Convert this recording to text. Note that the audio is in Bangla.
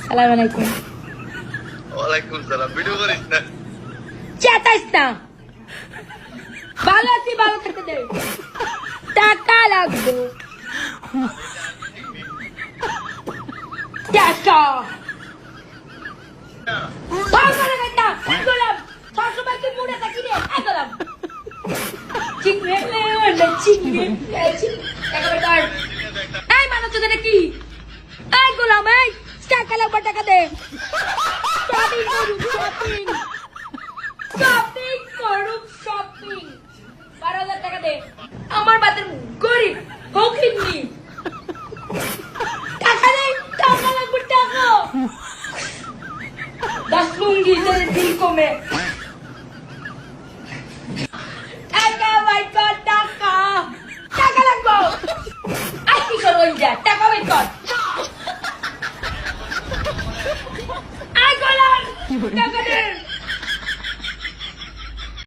সালাম আলাইকুম। ওয়ালাইকুম সালাম। ভিডিও করিস না, চেতাইস না। ভালো আছি, ভালো থাকতে দে। টাকা লাগবে, টাকা। গোলাম সবসময় কি মুড়ে থাকি রে? গোলাম চিংড়ি চিংড়ি এই মানুষ কি? এই গোলাম, এই টাকা লাগবে, টাকা দে। শপিং করুন, শপিং শপিং করুন, শপিং। 12,000 টাকা দে। আমার বাতের গরিব হকিনি টাকা নেই, টাকা লাগবে, টাকা। 10 লুঙ্গি তোর দিল কমে। টাকা বাইর কর, টাকা, টাকা লাগবে। আর কি করবো? টাকা বাইর কর। আই গোলাম, টাকা দে।